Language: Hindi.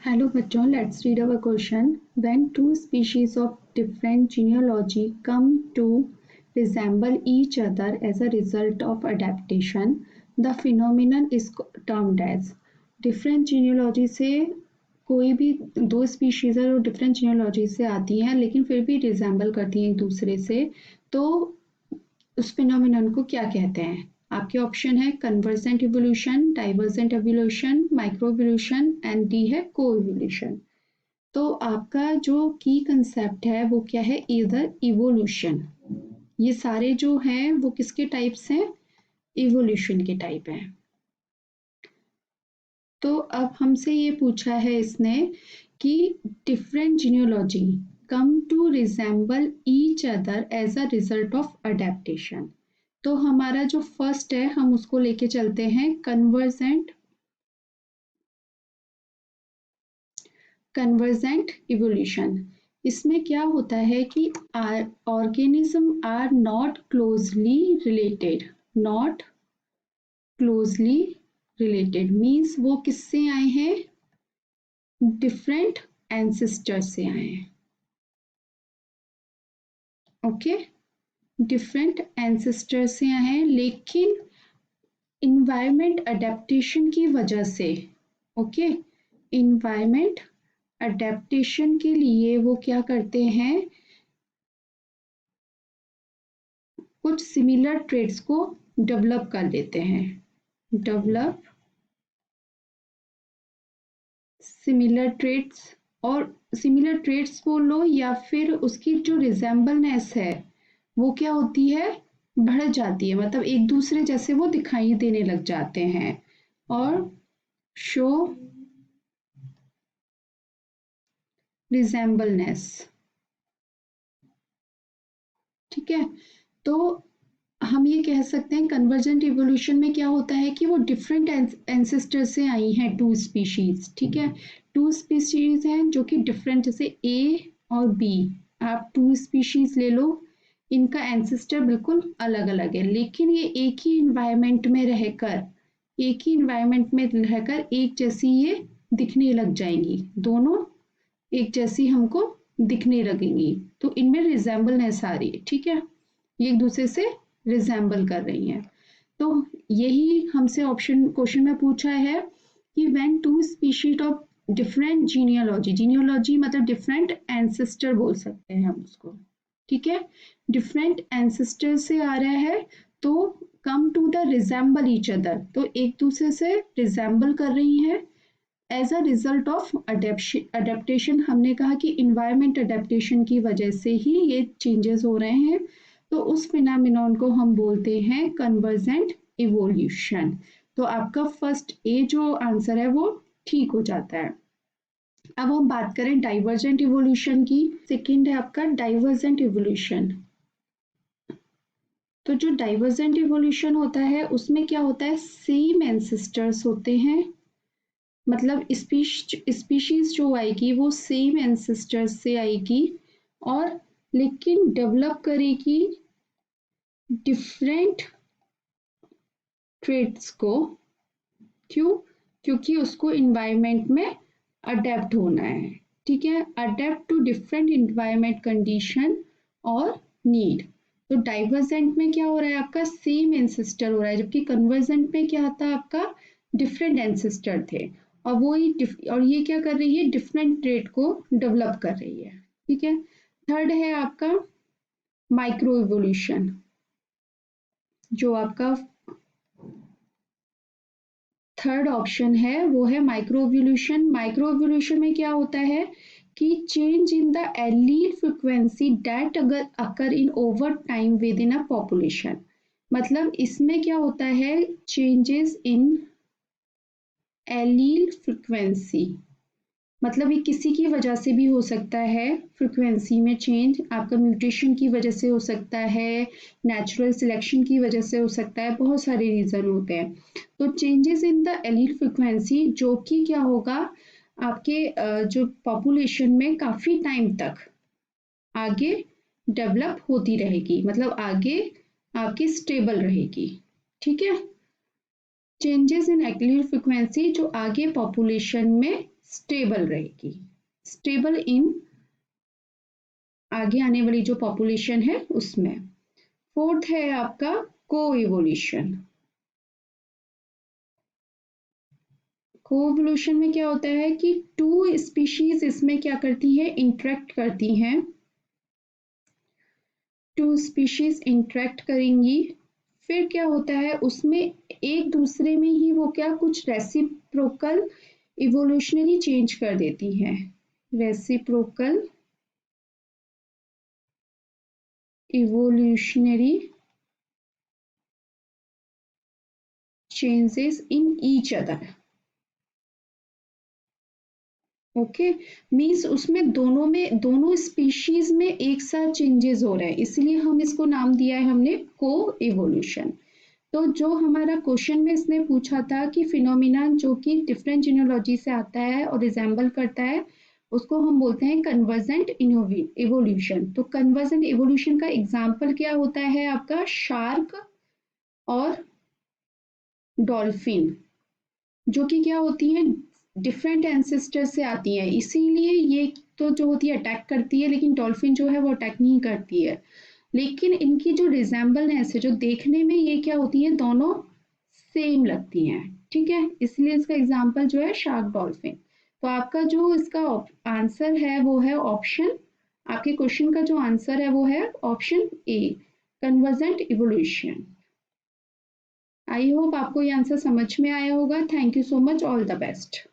Hello बच्चों, let's read our question. When two species of different genealogy come to resemble each other as a result of adaptation, the phenomenon is termed as. Different genealogy से कोई भी दो स्पीशीज है जो डिफरेंट जीनियोलॉजी से आती हैं लेकिन फिर भी रिजेंबल करती हैं एक दूसरे से, तो उस फिनोमिनन को क्या कहते हैं? आपके ऑप्शन है convergent evolution, divergent evolution, micro evolution and D है को इवोल्यूशन। तो आपका जो की कंसेप्ट है वो क्या है? इधर इवोल्यूशन। ये सारे जो हैं वो किसके टाइप्स हैं? इवोल्यूशन के टाइप हैं। तो अब हमसे ये पूछा है इसने कि different genealogy come to resemble each other as a result of adaptation। तो हमारा जो फर्स्ट है हम उसको लेके चलते हैं कन्वर्जेंट इवोल्यूशन। इसमें क्या होता है कि organism are not closely related means वो किससे आए हैं? डिफरेंट एंसेस्टर से आए हैं। ओके, डिफरेंट एंसेस्टर से आए हैं लेकिन इन्वायरमेंट अडेप्टेशन की वजह से, ओके, इन्वायरमेंट अडेप्टेशन के लिए वो क्या करते हैं? कुछ सिमिलर ट्रेड्स को डेवलप कर लेते हैं। डेवलप सिमिलर ट्रेड्स, और सिमिलर ट्रेड्स बोल लो या फिर उसकी जो रिजेंबलनेस है वो क्या होती है? बढ़ जाती है, मतलब एक दूसरे जैसे वो दिखाई देने लग जाते हैं। और शो रिजेंबलनेस, ठीक है। तो हम ये कह सकते हैं कन्वर्जेंट इवोल्यूशन में क्या होता है कि वो डिफरेंट एंसेस्टर से आई हैं टू स्पीशीज, ठीक है। टू स्पीशीज हैं जो कि डिफरेंट, जैसे ए और बी, आप टू स्पीशीज ले लो, इनका एंसेस्टर बिल्कुल अलग अलग है लेकिन ये एक ही इन्वायरमेंट में रहकर एक जैसी ये दिखने लग जाएंगी, दोनों एक जैसी हमको दिखने लगेंगी, तो इनमें रिजेंबलनेस आ रही है, ठीक है, ये एक दूसरे से रिजेंबल कर रही हैं। तो यही हमसे ऑप्शन क्वेश्चन में पूछा है कि when two species of different genealogy मतलब डिफरेंट एंसेस्टर बोल सकते हैं हम उसको, ठीक है, डिफरेंट एंसेस्टर से आ रहा है तो come to the resemble each other, तो एक दूसरे से रिजेंबल कर रही हैं as a result of adaptation. हमने कहा कि इन्वायरमेंट अडेप्टेशन की वजह से ही ये चेंजेस हो रहे हैं, तो उस फिनोमिनन को हम बोलते हैं कन्वर्जेंट इवोल्यूशन। तो आपका फर्स्ट ए जो आंसर है वो ठीक हो जाता है। अब हम बात करें डाइवर्जेंट इवोल्यूशन की। सेकंड है आपका डाइवर्जेंट इवोल्यूशन। तो जो डाइवर्जेंट इवोल्यूशन होता है उसमें क्या होता है? सेम एंसेस्टर्स होते हैं, मतलब स्पीशीज जो आएगी वो सेम एंसेस्टर्स से आएगी और लेकिन डेवलप करेगी डिफरेंट ट्रेड्स को। क्यों? क्योंकि उसको इन्वायरमेंट में अडेप्ट होना है, ठीक है, adapt to different environment condition और नीड। तो डाइवर्जेंट में क्या हो रहा है? आपका सेम एंसेस्टर हो रहा है, जबकि कन्वर्जेंट में क्या था? आपका डिफरेंट एंसेस्टर थे और वो ही और ये क्या कर रही है? डिफरेंट ट्रेड को डेवलप कर रही है, ठीक है। थर्ड है आपका माइक्रो इवोल्यूशन। जो आपका थर्ड ऑप्शन है वो है माइक्रो इवोल्यूशन। माइक्रो इवोल्यूशन में क्या होता है कि change in the allele frequency that अगर occur in over time within a population. मतलब इसमें क्या होता है? चेंजेस इन एलील फ्रीक्वेंसी, मतलब ये किसी की वजह से भी हो सकता है, फ्रीक्वेंसी में चेंज आपका म्यूटेशन की वजह से हो सकता है, नेचुरल सिलेक्शन की वजह से हो सकता है, बहुत सारे रीजन होते हैं। तो changes in the allele frequency जो कि क्या होगा? आपके जो पॉपुलेशन में काफी टाइम तक आगे डेवलप होती रहेगी, मतलब आगे आपकी स्टेबल रहेगी, ठीक है। चेंजेस इन एलील फ्रीक्वेंसी जो आगे पॉपुलेशन में स्टेबल रहेगी, स्टेबल इन आगे आने वाली जो पॉपुलेशन है उसमें। फोर्थ है आपका को इवोल्यूशन। कोएवोल्यूशन में क्या होता है कि टू स्पीशीज इसमें क्या करती है, इंटरेक्ट करती हैं, टू स्पीशीज इंटरेक्ट करेंगी, फिर क्या होता है उसमें एक दूसरे में ही वो क्या कुछ रेसिप्रोकल इवोल्यूशनरी चेंज कर देती हैं, reciprocal evolutionary changes in each other. Okay, means उसमें दोनों स्पीशीज में एक साथ चेंजेस हो रहे हैं, इसलिए हम इसको नाम दिया है हमने को इवोल्यूशन। तो जो हमारा क्वेश्चन में इसने पूछा था कि फिनोमिना जो कि डिफरेंट जीनोलॉजी से आता है और रिजेंबल करता है, उसको हम बोलते हैं कन्वर्जेंट इवोल्यूशन। तो कन्वर्जेंट इवोल्यूशन का एग्जाम्पल क्या होता है आपका, शार्क और डॉल्फिन, जो कि क्या होती हैं, डिफरेंट एंसेस्टर से आती हैं, इसीलिए ये तो जो होती है अटैक करती है, लेकिन डॉल्फिन जो है वो अटैक नहीं करती है। लेकिन इनकी जो रिजेंबलनेस है, जो देखने में ये क्या होती है, दोनों सेम लगती हैं, ठीक है, इसलिए इसका एग्जाम्पल जो है शार्क डॉल्फिन। तो आपका जो इसका आंसर है वो है ऑप्शन, आपके क्वेश्चन का जो आंसर है वो है option A, convergent evolution. I hope आपको ये आंसर समझ में आया होगा। Thank you so much, all the best.